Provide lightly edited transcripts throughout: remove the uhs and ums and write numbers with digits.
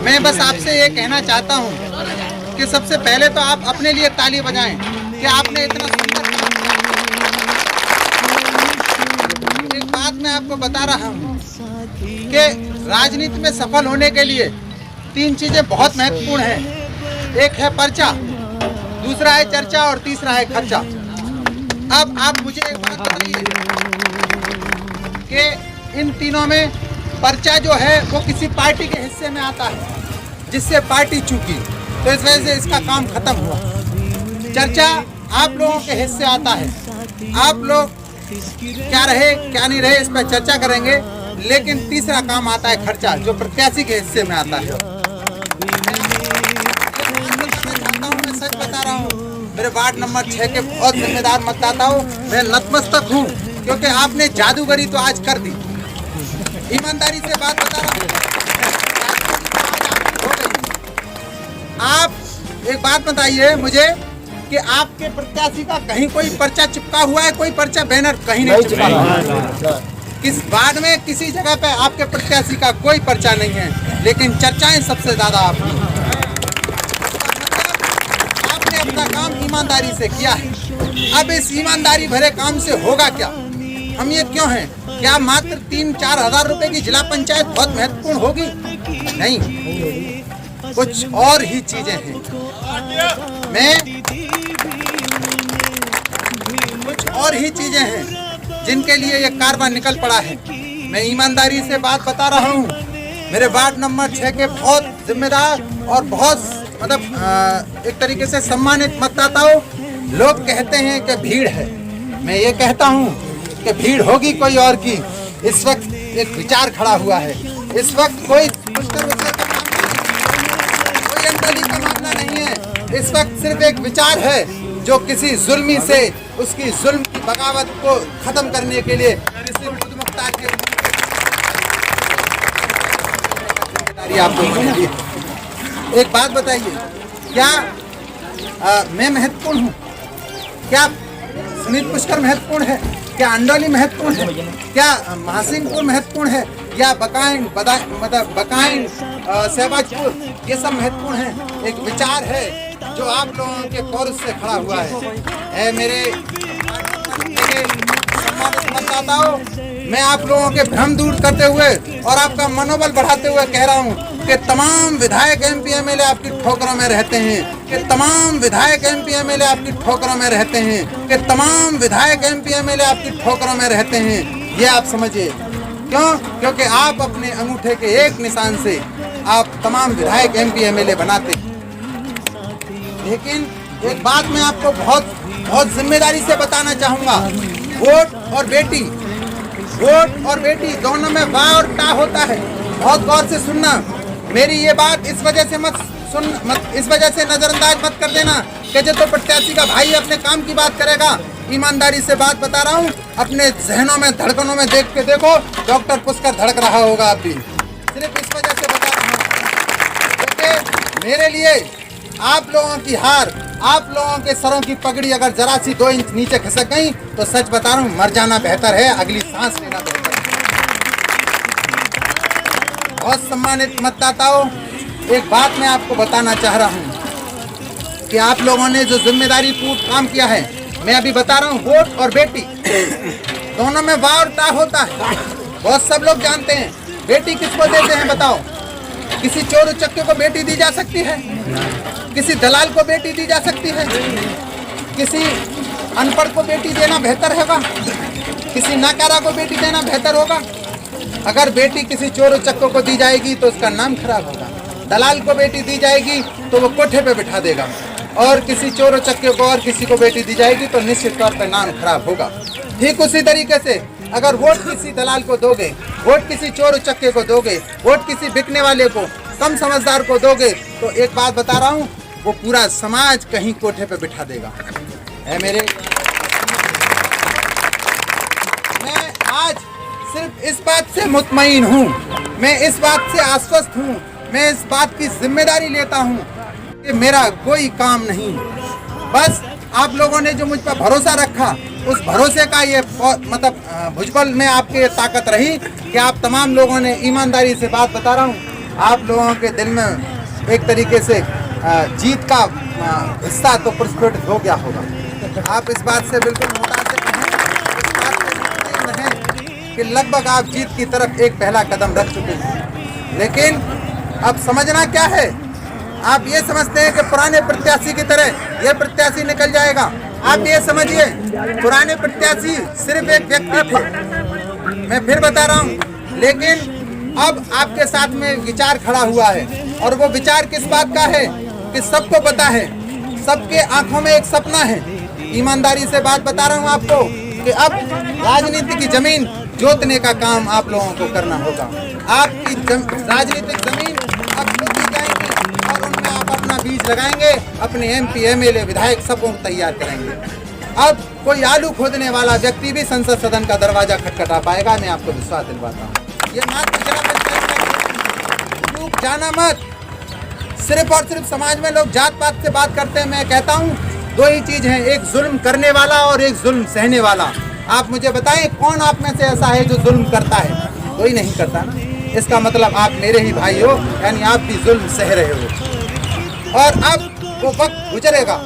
मैं बस आपसे ये कहना चाहता हूँ कि सबसे पहले तो आप अपने लिए ताली बजाएं कि आपने इतना सुंदर काम किया। एक बात मैं आपको बता रहा हूँ कि राजनीति में सफल होने के लिए 3 चीजें बहुत महत्वपूर्ण हैं। एक है पर्चा, दूसरा है चर्चा और तीसरा है खर्चा। अब आप मुझे एक बात बताइए कि इन तीनों में पर्चा जो है वो किसी पार्टी के हिस्से में आता है, जिससे पार्टी चूकी, तो इस वजह से इसका काम खत्म हुआ। चर्चा आप लोगों के हिस्से आता है, आप लोग क्या रहे क्या नहीं रहे इस पर चर्चा करेंगे। लेकिन तीसरा काम आता है खर्चा, जो प्रत्याशी के हिस्से में आता है। मैं सच बता रहा हूँ, मेरे वार्ड नंबर 6 के बहुत जिम्मेदार मतदाता हूँ। मैं नतमस्तक हूँ क्योंकि आपने जादूगरी तो आज कर दी। ईमानदारी से बात बता रहा हूँ, आप एक बात बताइए मुझे कि आपके प्रत्याशी का कहीं कोई पर्चा चिपका हुआ है? कोई पर्चा बैनर कहीं नहीं चिपका हुआ। किस वार्ड में किसी जगह पे आपके प्रत्याशी का कोई पर्चा नहीं है, लेकिन चर्चाएं सबसे ज्यादा आपने अपना काम ईमानदारी से किया है। अब इस ईमानदारी भरे काम से होगा क्या? हम ये क्यों हैं? क्या मात्र 3-4 हजार रुपए की जिला पंचायत बहुत महत्वपूर्ण होगी? नहीं, कुछ और ही चीजें हैं। कुछ और ही चीजें हैं जिनके लिए ये कारवां निकल पड़ा है। मैं ईमानदारी से बात बता रहा हूँ। मेरे वार्ड नंबर 6 के बहुत जिम्मेदार और बहुत एक तरीके से सम्मानित मतदाताओं, लोग कहते हैं कि भीड़ है। मैं ये कहता हूँ कि भीड़ होगी कोई और की। इस वक्त एक विचार खड़ा हुआ है। इस वक्त कोई का मामला नहीं है। इस वक्त सिर्फ एक विचार है जो किसी जुल्मी से उसकी जुल्म की बगावत को खत्म करने के लिए किसी खुदमुख्तार के आपको मिली। एक बात बताइए, क्या मैं महत्वपूर्ण हूँ? क्या सुनील पुष्कर महत्वपूर्ण है? क्या अंडोली महत्वपूर्ण है? क्या महासिंहपुर महत्वपूर्ण है? या बकाइन सहबाजपुर, ये सब महत्वपूर्ण है? एक विचार है जो आप लोगों के कोरस से खड़ा हुआ है। मेरे सम्मानित मतदाताओं, मैं आप लोगों के भ्रम दूर करते हुए और आपका मनोबल बढ़ाते हुए कह रहा हूँ कि तमाम विधायक MP MLA आपकी ठोकरों में रहते हैं, कि तमाम विधायक MP MLA आपकी ठोकरों में रहते हैं, कि तमाम विधायक MP MLA आपकी ठोकरों में रहते हैं। ये आप समझिए। क्यों? क्योंकि आप अपने अंगूठे के एक निशान से आप तमाम विधायक MP MLA बनाते हैं। लेकिन एक बात मैं आपको बहुत जिम्मेदारी से बताना चाहूँगा, वोट और बेटी दोनों में वाह और टा होता है। बहुत गौर से सुनना। मेरी ये बात इस वजह से नजरअंदाज मत कर देना कि जो तो प्रत्याशी का भाई अपने काम की बात करेगा। ईमानदारी से बात बता रहा हूँ, अपने जहनों में धड़कनों में देख के देखो, डॉक्टर पुष्कर धड़क रहा होगा आप भी। सिर्फ इस वजह से बता रहा हूँ क्योंकि मेरे लिए आप लोगों की हार, आप लोगों के सरों की पगड़ी अगर जरा सी 2 इंच नीचे खिसक गई तो सच बता रहा हूँ, मर जाना बेहतर है, अगली सांस लेना बेहतर है। बहुत सम्मानित मतदाताओं, एक बात मैं आपको बताना चाह रहा हूँ कि आप लोगों ने जो जिम्मेदारी पूर्ण काम किया है, मैं अभी बता रहा हूँ, वोट और बेटी दोनों में वाह और टा होता है। बहुत सब लोग जानते हैं। बेटी किसको देते हैं बताओ? किसी चोर उचक्के को बेटी दी जा सकती है? किसी दलाल को बेटी दी जा सकती है? किसी अनपढ़ को बेटी देना बेहतर होगा? किसी नाकारा को बेटी देना बेहतर होगा? अगर बेटी किसी चोर उचक्कों को दी जाएगी तो उसका नाम खराब होगा। दलाल को बेटी दी जाएगी तो वो कोठे पे बिठा देगा, और किसी चोर उचक्के को और किसी को बेटी दी जाएगी तो निश्चित तौर पर नाम खराब होगा। ठीक उसी तरीके से अगर वोट किसी दलाल को दोगे, वोट किसी चोर उचक्के को दोगे, वोट किसी बिकने वाले को, कम समझदार को दोगे, तो एक बात बता रहा हूँ, वो पूरा समाज कहीं कोठे पे बिठा देगा। मैं आज सिर्फ इस बात से मुतमईन हूँ, मैं इस बात से आश्वस्त हूँ, मैं इस बात की जिम्मेदारी लेता हूँ कि मेरा कोई काम नहीं। बस आप लोगों ने जो मुझ पर भरोसा रखा, उस भरोसे का ये भुजबल में आपके ताकत रही कि आप तमाम लोगों ने, ईमानदारी से बात बता रहा हूँ, आप लोगों के दिल में एक तरीके से जीत का हिस्सा तो प्रस्फुटित हो गया होगा। आप इस बात से बिल्कुल मुतासिर रहें कि लगभग आप जीत की तरफ एक पहला कदम रख चुके हैं। लेकिन अब समझना क्या है, आप ये समझते हैं कि पुराने प्रत्याशी की तरह ये प्रत्याशी निकल जाएगा। आप ये समझिए, पुराने प्रत्याशी सिर्फ एक व्यक्ति थे, मैं फिर बता रहा हूँ। लेकिन अब आपके साथ में विचार खड़ा हुआ है, और वो विचार किस बात का है कि सबको पता है, सबके आंखों में एक सपना है। ईमानदारी से बात बता रहा हूँ आपको कि अब राजनीति की जमीन जोतने का काम आप लोगों को करना होगा। आपकी राजनीतिक जमीन अब जोती जाएगी और उनमें आप अपना बीज लगाएंगे, अपने MP, MLA, विधायक सबको तैयार करेंगे। अब कोई आलू खोदने वाला व्यक्ति भी संसद सदन का दरवाजा खटखटा पाएगा, मैं आपको विश्वास दिलवाता हूँ। ये मात्र चूक जाना मत। सिर्फ और सिर्फ समाज में लोग जात पात से बात करते हैं। मैं कहता हूँ दो ही चीज है, एक जुल्म करने वाला और एक जुल्म सहने वाला। आप मुझे बताएं कौन आप में से ऐसा है जो जुल्म करता है? कोई नहीं करता ना। इसका मतलब आप मेरे ही भाई हो, यानी आप भी जुल्म सह रहे हो। और अब वो वक्त गुजरेगा,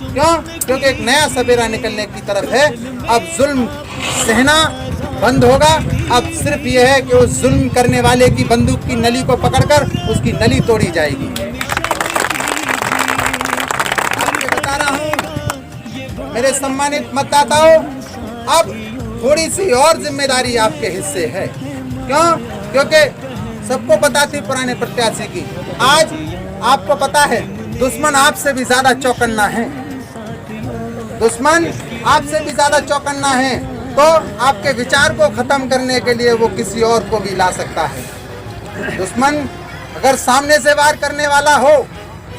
क्यों? क्योंकि एक नया सवेरा निकलने की तरफ है। अब जुल्म सहना बंद होगा। अब सिर्फ ये है कि उस जुल्म करने वाले की बंदूक की नली को पकड़कर उसकी नली तोड़ी जाएगी। आपको बता रहा हूँ मेरे सम्मानित मतदाताओं, अब थोड़ी सी और जिम्मेदारी आपके हिस्से है। क्यों? क्योंकि सबको पता थी पुराने प्रत्याशी की, आज आपको पता है दुश्मन आपसे भी ज्यादा चौकन्ना है। दुश्मन आपसे भी ज्यादा चौकन्ना है, तो आपके विचार को खत्म करने के लिए वो किसी और को भी ला सकता है। दुश्मन अगर सामने से वार करने वाला हो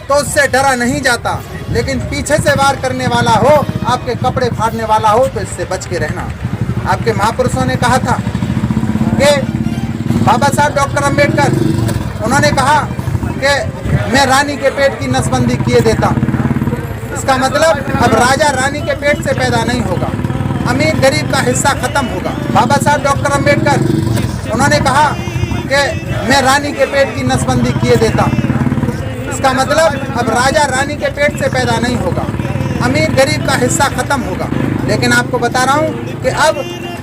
तो उससे डरा नहीं जाता, लेकिन पीछे से वार करने वाला हो, आपके कपड़े फाड़ने वाला हो, तो इससे बच के रहना। आपके महापुरुषों ने कहा था कि बाबा साहब डॉक्टर अंबेडकर, उन्होंने कहा कि मैं रानी के पेट की नसबंदी किए देता हूँ। इसका मतलब अब राजा रानी के पेट से पैदा नहीं होगा, अमीर गरीब का हिस्सा खत्म होगा। बाबा साहब डॉक्टर अंबेडकर, उन्होंने कहा कि मैं रानी के पेट की नसबंदी किए देता हूँ। इसका मतलब अब राजा रानी के पेट से पैदा नहीं होगा, अमीर गरीब का हिस्सा खत्म होगा। लेकिन आपको बता रहा हूँ कि अब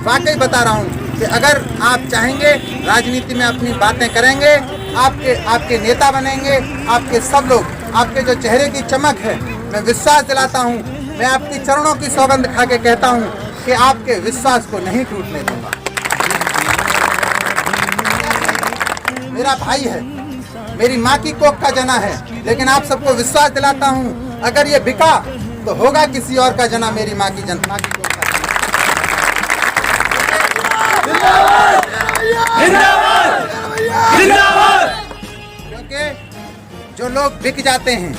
वाकई बता रहा हूँ कि अगर आप चाहेंगे राजनीति में अपनी बातें करेंगे, आपके नेता बनेंगे, आपके सब लोग, आपके जो चेहरे की चमक है, मैं विश्वास दिलाता हूँ, मैं आपकी चरणों की सौगंध खा के कहता हूँ कि आपके विश्वास को नहीं टूटने दूंगा। मेरा भाई है, मेरी माँ की कोख का जना है, लेकिन आप सबको विश्वास दिलाता हूँ अगर ये बिका तो होगा किसी और का जना, मेरी माँ की कोख का। क्योंकि जो लोग बिक जाते हैं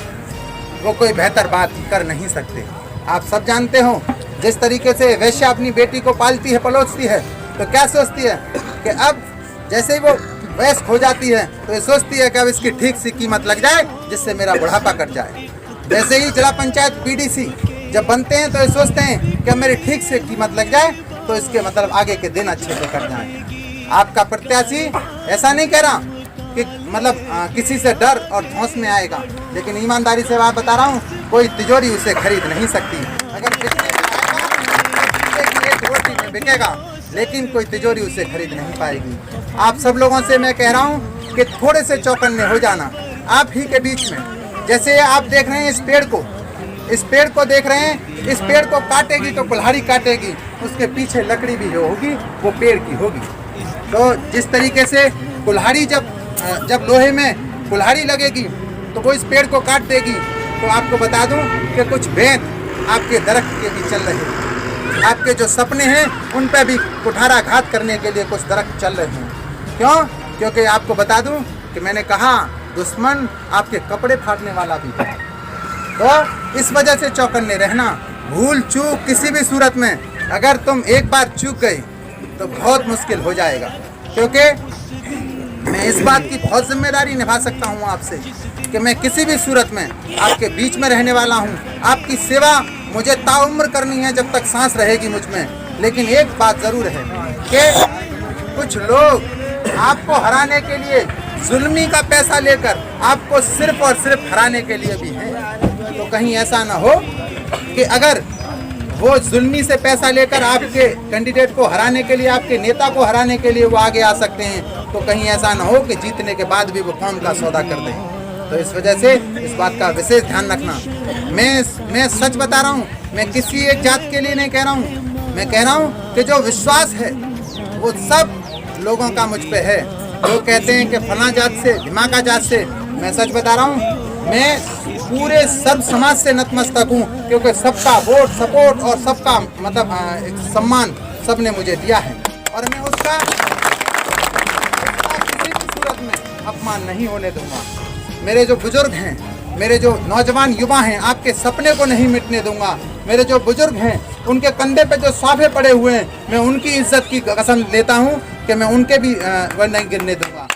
वो कोई बेहतर बात कर नहीं सकते। आप सब जानते हो जिस तरीके से वैश्या अपनी बेटी को पालती है, पलोसती है, तो क्या सोचती है कि अब जैसे ही वो वयस्क हो जाती है तो ये सोचती है कि अब इसकी ठीक सी कीमत लग जाए जिससे मेरा बुढ़ापा कट जाए। जैसे ही जिला पंचायत PDC जब बनते हैं तो ये सोचते हैं कि अब मेरी ठीक से कीमत लग जाए तो इसके मतलब आगे के दिन अच्छे से कट जाए। आपका प्रत्याशी ऐसा नहीं कह रहा कि मतलब किसी से डर और धौंस में आएगा, लेकिन ईमानदारी से बात बता रहा हूँ, कोई तिजोरी उसे खरीद नहीं सकती। अगर बिकने में आएगा, एक रोटी में बिकेगा, लेकिन कोई तिजोरी उसे खरीद नहीं पाएगी। आप सब लोगों से मैं कह रहा हूँ कि थोड़े से चौकन्ने हो जाना आप ही के बीच में। जैसे आप देख रहे हैं इस पेड़ को देख रहे हैं, इस पेड़ को काटेगी तो कुल्हाड़ी काटेगी, उसके पीछे लकड़ी भी जो होगी वो पेड़ की होगी। तो जिस तरीके से कुल्हाड़ी जब लोहे में कुल्हाड़ी लगेगी तो वो इस पेड़ को काट देगी। तो आपको बता दूं कि कुछ भेद आपके दरख्त के भी चल रहे हैं, आपके जो सपने हैं उन पर भी कुठाराघात करने के लिए कुछ दरख्त चल रहे हैं। क्यों? क्योंकि आपको बता दूं कि मैंने कहा दुश्मन आपके कपड़े फाड़ने वाला भी है। तो इस वजह से चौकन्ने रहना। भूल चूक किसी भी सूरत में अगर तुम एक बार चूक गई तो बहुत मुश्किल हो जाएगा। क्योंकि मैं इस बात की बहुत जिम्मेदारी निभा सकता हूँ आपसे कि मैं किसी भी सूरत में आपके बीच में रहने वाला हूँ। आपकी सेवा मुझे ताउम्र करनी है जब तक सांस रहेगी मुझ में। लेकिन एक बात ज़रूर है कि कुछ लोग आपको हराने के लिए जुल्मी का पैसा लेकर आपको सिर्फ और सिर्फ हराने के लिए भी हैं। तो कहीं ऐसा ना हो कि अगर वो जुल्मी से पैसा लेकर आपके कैंडिडेट को हराने के लिए, आपके नेता को हराने के लिए वो आगे आ सकते हैं, तो कहीं ऐसा ना हो कि जीतने के बाद भी वो कौम का सौदा कर दें। तो इस वजह से इस बात का विशेष ध्यान रखना। मैं सच बता रहा हूँ, मैं किसी एक जात के लिए नहीं कह रहा हूँ, मैं कह रहा हूँ कि जो विश्वास है वो सब लोगों का मुझ पे है। लोग कहते हैं कि फला जात से, धिमाका जात से, मैं सच बता रहा हूँ, मैं पूरे सर्व समाज से नतमस्तक हूँ, क्योंकि सबका वोट सपोर्ट और सबका मतलब सम्मान सबने मुझे दिया है, और मैं उसका किसी भी सूरत में अपमान नहीं होने दूंगा। मेरे जो बुजुर्ग हैं, मेरे जो नौजवान युवा हैं, आपके सपने को नहीं मिटने दूंगा। मेरे जो बुजुर्ग हैं, उनके कंधे पे जो साफे पड़े हुए हैं, मैं उनकी इज्जत की कसम लेता हूँ कि मैं उनके भी नहीं गिरने दूंगा।